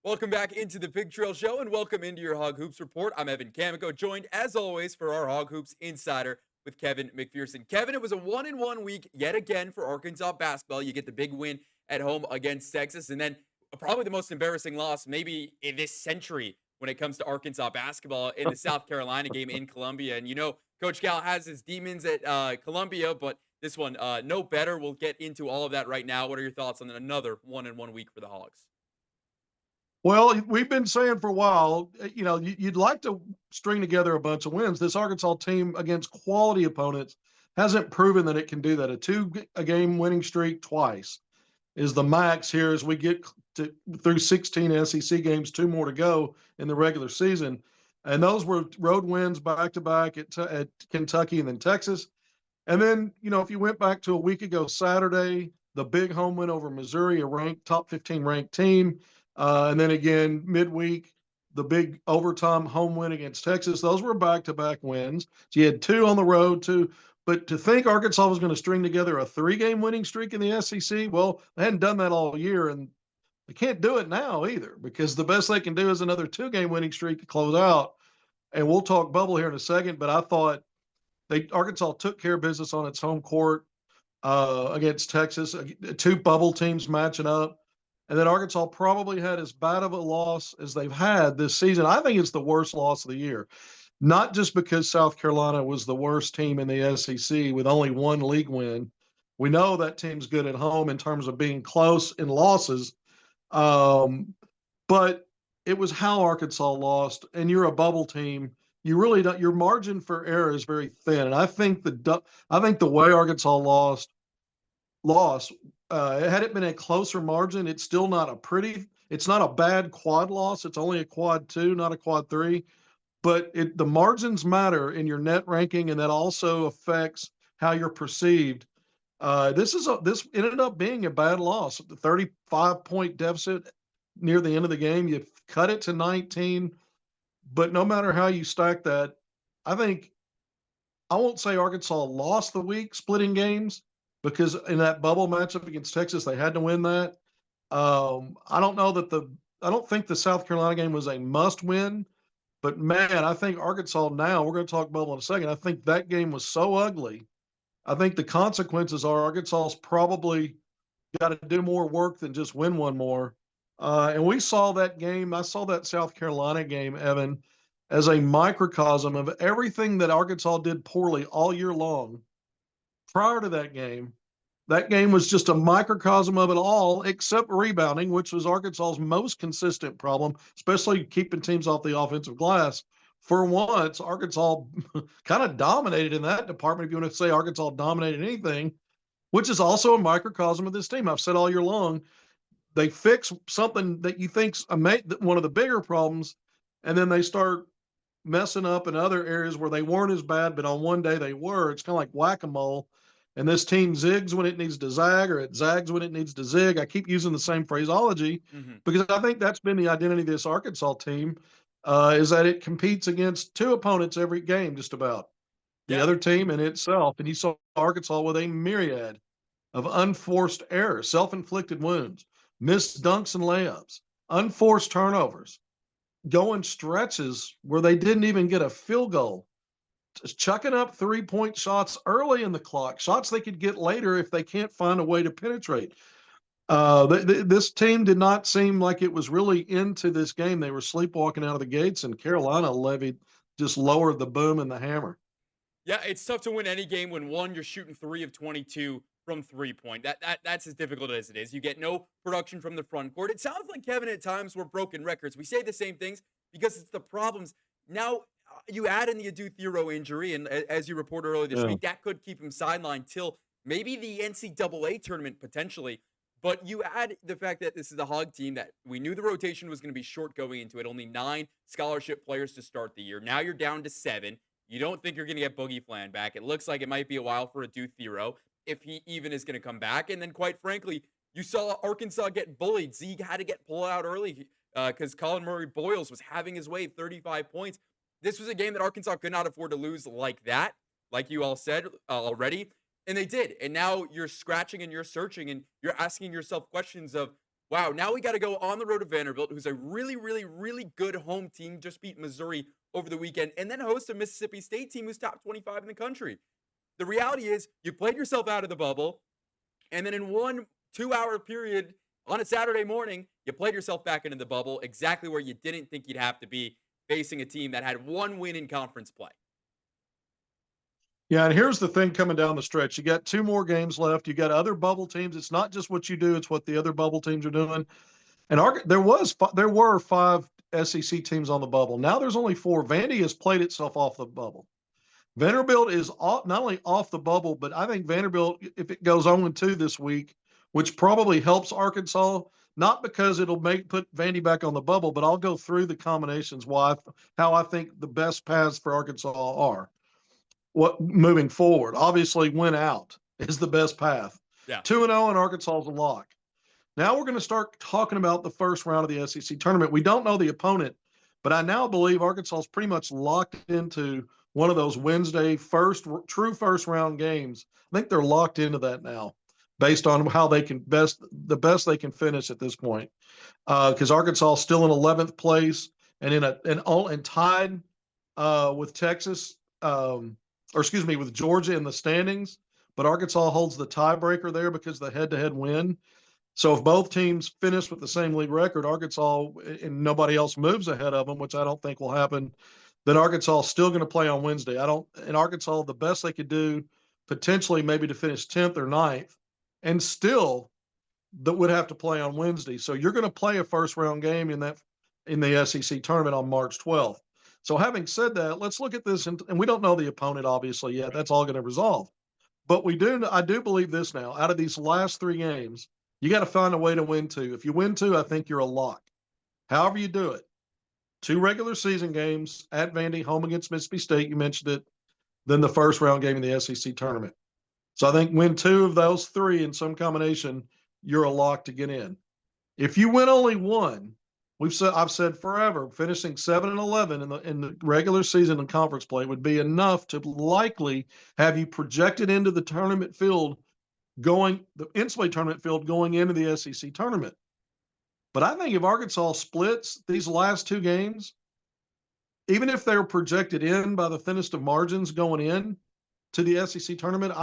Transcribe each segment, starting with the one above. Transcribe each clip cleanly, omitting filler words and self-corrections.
Welcome back into the Pig Trail Show and welcome into your Hog Hoops Report. I'm Evan Camico, joined as always for our Hog Hoops Insider with Kevin McPherson. Kevin, it was a 1-1 week yet again for Arkansas basketball. You get the big win at home against Texas, and then probably the most embarrassing loss maybe in this century when it comes to Arkansas basketball in the South Carolina game in Columbia. And Coach Cal has his demons at Columbia, but this one, no better. We'll get into all of that right now. What are your thoughts on another 1-1 week for the Hogs? Well, we've been saying for a while, you'd like to string together a bunch of wins. This Arkansas team against quality opponents hasn't proven that it can do that. A game winning streak twice is the max here as we get through 16 SEC games, two more to go in the regular season. And those were road wins back to back at Kentucky and then Texas. And then, if you went back to a week ago Saturday, the big home win over Missouri, a top 15 ranked team. And then again, midweek, the big overtime home win against Texas. Those were back-to-back wins. So you had two on the road, too. But to think Arkansas was going to string together a three-game winning streak in the SEC, well, they hadn't done that all year, and they can't do it now either because the best they can do is another two-game winning streak to close out. And we'll talk bubble here in a second, but I thought Arkansas took care of business on its home court against Texas, two bubble teams matching up. And then Arkansas probably had as bad of a loss as they've had this season. I think it's the worst loss of the year, not just because South Carolina was the worst team in the SEC with only one league win. We know that team's good at home in terms of being close in losses, but it was how Arkansas lost. And you're a bubble team. You really don't. Your margin for error is very thin, and I think the way Arkansas lost had it been a closer margin, it's still not it's not a bad quad loss. It's only a quad 2, not a quad 3. But the margins matter in your net ranking, and that also affects how you're perceived. This ended up being a bad loss. The 35-point deficit near the end of the game, you cut it to 19. But no matter how you stack that, I won't say Arkansas lost the week splitting games, because in that bubble matchup against Texas, they had to win that. I don't think the South Carolina game was a must win, but man, I think Arkansas now, we're going to talk bubble in a second. I think that game was so ugly. I think the consequences are Arkansas's probably got to do more work than just win one more. And we saw that game. I saw that South Carolina game, Evan, as a microcosm of everything that Arkansas did poorly all year long. Prior to that game was just a microcosm of it all, except rebounding, which was Arkansas's most consistent problem, especially keeping teams off the offensive glass. For once, Arkansas kind of dominated in that department, if you want to say Arkansas dominated anything, which is also a microcosm of this team. I've said all year long, they fix something that you think's one of the bigger problems, and then they start messing up in other areas where they weren't as bad, but on one day they were. It's kind of like whack-a-mole. And this team zigs when it needs to zag, or it zags when it needs to zig. I keep using the same phraseology because I think that's been the identity of this Arkansas team, is that it competes against two opponents every game, just about. The other team and itself. And you saw Arkansas with a myriad of unforced errors, self-inflicted wounds, missed dunks and layups, unforced turnovers, going stretches where they didn't even get a field goal, chucking up 3-point shots early in the clock, shots they could get later if they can't find a way to penetrate. This team did not seem like it was really into this game. They were sleepwalking out of the gates, and Carolina just lowered the boom and the hammer. Yeah, it's tough to win any game when, one, you're shooting 3 of 22 from 3-point. That's as difficult as it is. You get no production from the front court. It sounds like, Kevin, at times we're broken records. We say the same things because it's the problems. Now, you add in the Adu Thero injury, and as you reported earlier this week, that could keep him sidelined till maybe the NCAA tournament potentially. But you add the fact that this is a Hog team that we knew the rotation was going to be short going into it. Only 9 scholarship players to start the year. Now you're down to 7. You don't think you're going to get Boogie Flan back. It looks like it might be a while for Adu Thero, if he even is going to come back. And then, quite frankly, you saw Arkansas get bullied. Zeke had to get pulled out early because Colin Murray Boyles was having his way, 35 points. This was a game that Arkansas could not afford to lose like that, like you all said already. And they did. And now you're scratching and you're searching and you're asking yourself questions of, Wow, now we got to go on the road to Vanderbilt, who's a really, really, really good home team. Just beat Missouri over the weekend, and then host a Mississippi State team who's top 25 in the country. The reality is, you played yourself out of the bubble, and then in one 2 hour period on a Saturday morning, you played yourself back into the bubble, exactly where you didn't think you'd have to be, facing a team that had one win in conference play. Yeah, and here's the thing coming down the stretch. You got 2 more games left. You got other bubble teams. It's not just what you do; it's what the other bubble teams are doing. And there were 5 SEC teams on the bubble. Now there's only 4. Vandy has played itself off the bubble. Vanderbilt is not only off the bubble, but I think Vanderbilt, if it goes 0-2 this week, which probably helps Arkansas, not because it'll put Vandy back on the bubble, but I'll go through the combinations how I think the best paths for Arkansas are. What moving forward? Obviously, win out is the best path. Yeah. 2-0 and Arkansas is a lock. Now we're going to start talking about the first round of the SEC tournament. We don't know the opponent, but I now believe Arkansas is pretty much locked into one of those Wednesday true first round games. I think they're locked into that now, based on how they can best they can finish at this point. Because Arkansas is still in 11th place and tied with Texas, with Georgia in the standings. But Arkansas holds the tiebreaker there because of the head-to-head win. So if both teams finish with the same league record, Arkansas and nobody else moves ahead of them, which I don't think will happen, then Arkansas is still going to play on Wednesday. In Arkansas, the best they could do potentially maybe to finish 10th or 9th, and still that would have to play on Wednesday. So you're going to play a first round game in the SEC tournament on March 12th. So having said that, let's look at this, and we don't know the opponent obviously yet. That's all going to resolve. But I do believe this now. Out of these last 3 games, you got to find a way to win 2. If you win 2, I think you're a lock. However you do it. 2 regular season games at Vandy, home against Mississippi State, you mentioned it, then the first round game in the SEC tournament. So I think win 2 of those 3 in some combination, you're a lock to get in. If you win only 1, I've said forever, finishing 7-11 in the regular season and conference play would be enough to likely have you projected into the tournament field the NCAA tournament field going into the SEC tournament. But I think if Arkansas splits these last 2 games, even if they're projected in by the thinnest of margins going in to the SEC tournament,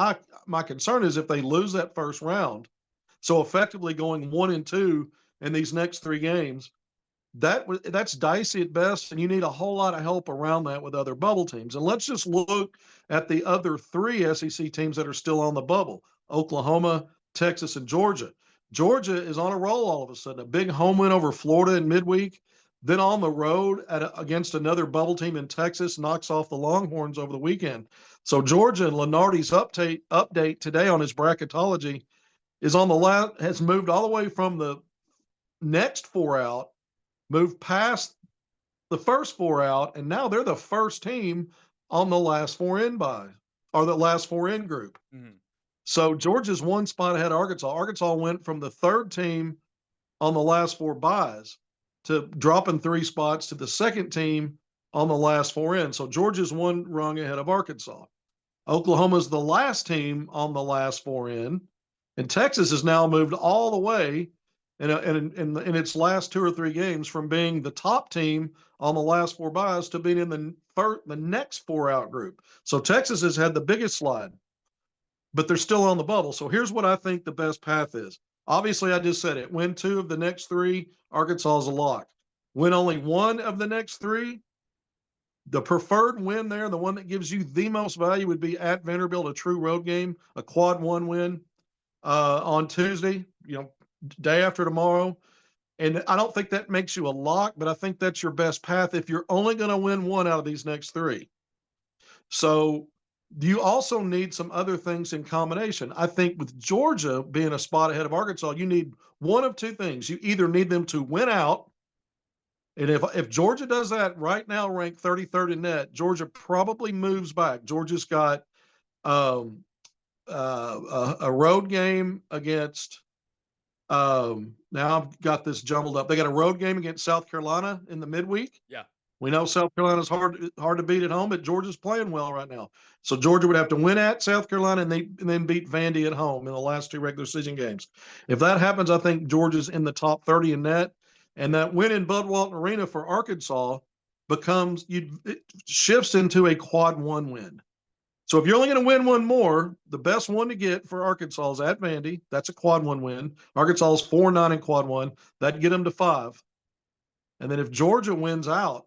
my concern is if they lose that first round. So effectively going 1-2 in these next 3 games, that's dicey at best, and you need a whole lot of help around that with other bubble teams. And let's just look at the other 3 SEC teams that are still on the bubble: Oklahoma, Texas, and Georgia. Georgia is on a roll all of a sudden. A big home win over Florida in midweek, then on the road against another bubble team in Texas, knocks off the Longhorns over the weekend. So Georgia, and Lenardi's update today on his bracketology has moved all the way from the next 4 out, moved past the first 4 out, and now they're the first team on the last 4 in the last 4 in group. Mm-hmm. So Georgia's 1 spot ahead of Arkansas. Arkansas went from the 3rd team on the last 4 buys to dropping 3 spots to the 2nd team on the last 4 in. So Georgia's 1 rung ahead of Arkansas. Oklahoma's the last team on the last 4 in, and Texas has now moved all the way in its last 2 or 3 games from being the top team on the last 4 buys to being in the next 4 out group. So Texas has had the biggest slide, but they're still on the bubble. So here's what I think the best path is. Obviously, I just said it. Win 2 of the next 3, Arkansas is a lock. Win only 1 of the next 3, the preferred win there, the one that gives you the most value, would be at Vanderbilt, a true road game, a quad 1 win on Tuesday, day after tomorrow. And I don't think that makes you a lock, but I think that's your best path if you're only going to win 1 out of these next 3. So you also need some other things in combination. I think with Georgia being a spot ahead of Arkansas, you need one of 2 things. You either need them to win out, and if Georgia does that, right now ranked 33rd in net, Georgia probably moves back. Georgia's got a road game against now I've got this jumbled up. They got a road game against South Carolina in the midweek. Yeah. We know South Carolina's hard to beat at home, but Georgia's playing well right now. So Georgia would have to win at South Carolina and then beat Vandy at home in the last two regular season games. If that happens, I think Georgia's in the top 30 in net. And that win in Bud Walton Arena for Arkansas it shifts into a quad one win. So if you're only going to win one more, the best one to get for Arkansas is at Vandy. That's a quad one win. Arkansas is 4-9 in quad one. That'd get them to 5. And then if Georgia wins out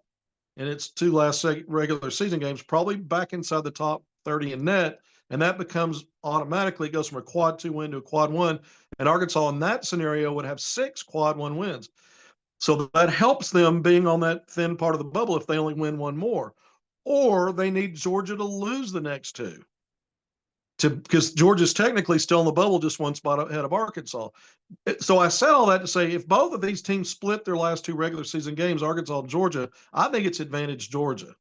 in its two last regular season games, probably back inside the top 30 in net, and that becomes automatically goes from a quad 2 win to a quad 1. And Arkansas in that scenario would have 6 quad 1 wins. So that helps them being on that thin part of the bubble if they only win one more. Or they need Georgia to lose the next two. Because Georgia's technically still in the bubble, just one spot ahead of Arkansas. So I said all that to say if both of these teams split their last two regular season games, Arkansas and Georgia, I think it's advantage Georgia.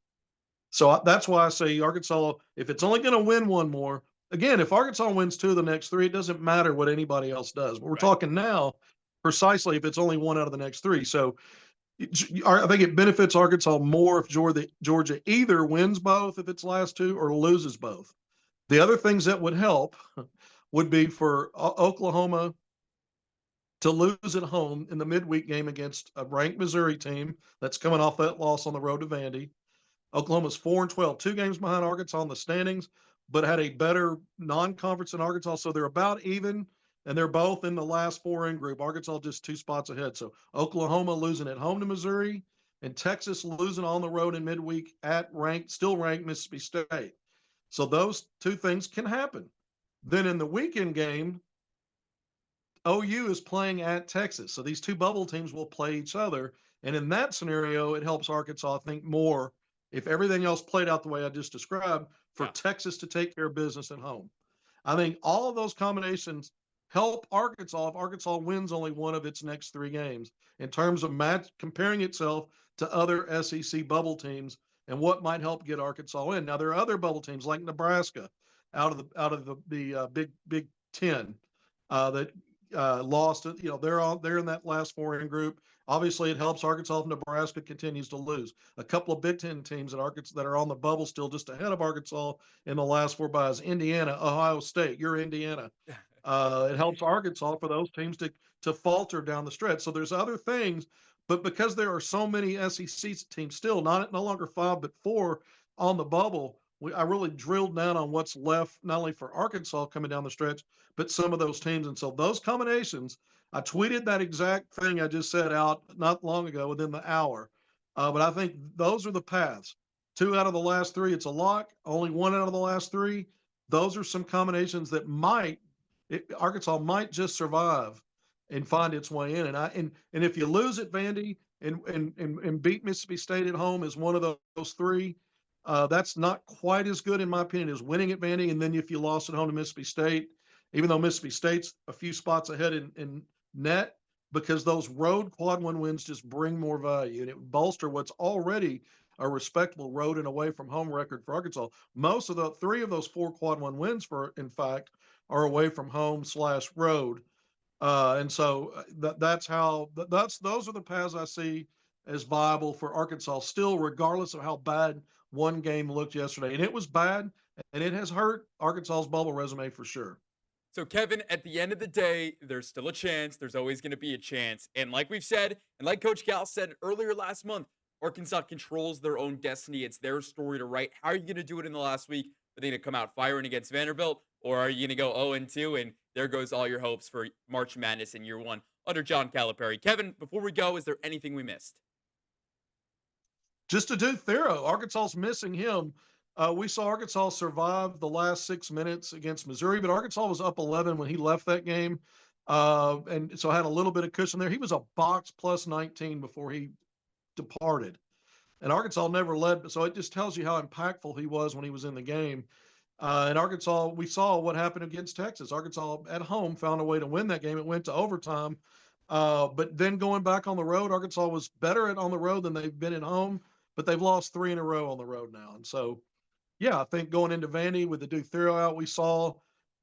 So that's why I say Arkansas, if it's only going to win one more, again, if Arkansas wins 2 of the next 3, it doesn't matter what anybody else does. But we're talking now precisely if it's only 1 out of the next 3. So I think it benefits Arkansas more if Georgia either wins both if it's last 2 or loses both. The other things that would help would be for Oklahoma to lose at home in the midweek game against a ranked Missouri team that's coming off that loss on the road to Vandy. Oklahoma's 4-12, 2 games behind Arkansas in the standings, but had a better non-conference than Arkansas, so they're about even, and they're both in the last 4 in group. Arkansas just 2 spots ahead. So Oklahoma losing at home to Missouri, and Texas losing on the road in midweek at still ranked Mississippi State. So those 2 things can happen. Then in the weekend game, OU is playing at Texas. So these 2 bubble teams will play each other. And in that scenario, it helps Arkansas, I think, more if everything else played out the way I just described for Texas to take care of business at home. I think all of those combinations help Arkansas if Arkansas wins only one of its next 3 games in terms of comparing itself to other SEC bubble teams and what might help get Arkansas in. Now there are other bubble teams like Nebraska out of the Big Ten that lost. They're in that last 4 in group. Obviously, it helps Arkansas if Nebraska continues to lose. A couple of Big Ten teams that are on the bubble still just ahead of Arkansas in the last 4 buys. Indiana, Ohio State. You're Indiana. It helps Arkansas for those teams to falter down the stretch. So there's other things. But because there are so many SEC teams still, no longer 5, but 4 on the bubble, I really drilled down on what's left, not only for Arkansas coming down the stretch, but some of those teams. And so those combinations, I tweeted that exact thing I just said out not long ago within the hour. But I think those are the paths. 2 out of the last 3, it's a lock. Only 1 out of the last 3. Those are some combinations that Arkansas might just survive and find its way in. And if you lose at Vandy and beat Mississippi State at home as one of those 3, that's not quite as good, in my opinion, as winning at Vandy. And then if you lost at home to Mississippi State, even though Mississippi State's a few spots ahead in net, because those road quad 1 wins just bring more value and it bolster what's already a respectable road and away from home record for Arkansas. Most of the 3 of those 4 quad 1 wins, in fact, are away from home/road. And so those are the paths I see as viable for Arkansas still, regardless of how bad one game looked yesterday. And it was bad, and it has hurt Arkansas's bubble resume for sure. So, Kevin, at the end of the day, there's still a chance. There's always going to be a chance. And like we've said, and like Coach Cal said earlier last month, Arkansas controls their own destiny. It's their story to write. How are you going to do it in the last week? Are they going to come out firing against Vanderbilt? Or are you going to go 0-2 and there goes all your hopes for March Madness in year 1 under John Calipari? Kevin, before we go, is there anything we missed? Just to do thorough, Arkansas's missing him. We saw Arkansas survive the last 6 minutes against Missouri, but Arkansas was up 11 when he left that game. And so had a little bit of cushion there. He was a box plus 19 before he departed. And Arkansas never led. So it just tells you how impactful he was when he was in the game. And Arkansas, we saw what happened against Texas. Arkansas at home found a way to win that game. It went to overtime. But then going back on the road, Arkansas was better on the road than they've been at home, but they've lost 3 in a row on the road now. And so, yeah, I think going into Vandy with the Duke Thero out, we saw,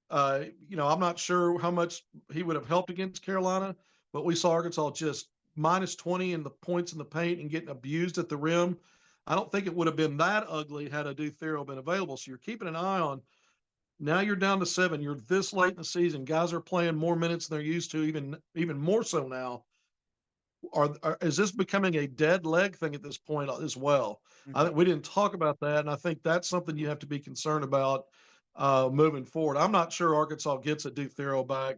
I'm not sure how much he would have helped against Carolina, but we saw Arkansas just minus 20 in the points in the paint and getting abused at the rim. I don't think it would have been that ugly had a Duthero been available. So you're keeping an eye on. Now you're down to 7. You're this late in the season. Guys are playing more minutes than they're used to, even more so now. Is this becoming a dead leg thing at this point as well? I Mhm. think we didn't talk about that, and I think that's something you have to be concerned about moving forward. I'm not sure Arkansas gets a Duke Thero back,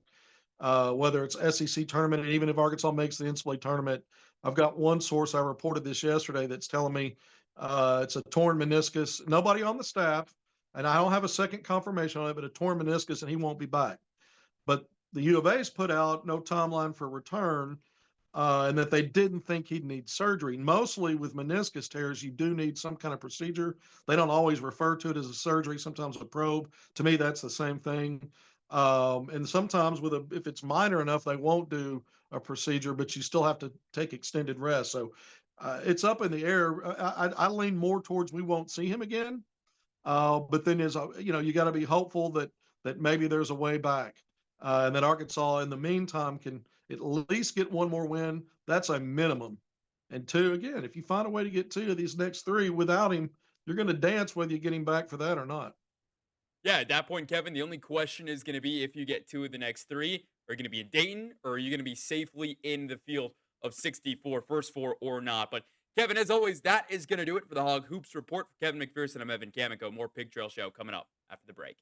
whether it's SEC tournament, and even if Arkansas makes the NCAA tournament. I've got one source, I reported this yesterday, that's telling me it's a torn meniscus. Nobody on the staff, and I don't have a second confirmation on it, but a torn meniscus, and he won't be back. But the U of A's put out no timeline for return, and that they didn't think he'd need surgery. Mostly with meniscus tears, you do need some kind of procedure. They don't always refer to it as a surgery, sometimes a probe. To me, that's the same thing. And sometimes if it's minor enough, they won't do a procedure, but you still have to take extended rest. So it's up in the air. I lean more towards we won't see him again. But then you got to be hopeful that maybe there's a way back, and that Arkansas in the meantime can at least get one more win. That's a minimum. And two, again, if you find a way to get 2 of these next 3 without him, you're going to dance whether you get him back for that or not. Yeah, at that point, Kevin, the only question is going to be if you get 2 of the next 3, are you going to be in Dayton or are you going to be safely in the field of 64, first 4 or not? But Kevin, as always, that is going to do it for the Hog Hoops Report. For Kevin McPherson, I'm Evan Kamiko. More Pig Trail Show coming up after the break.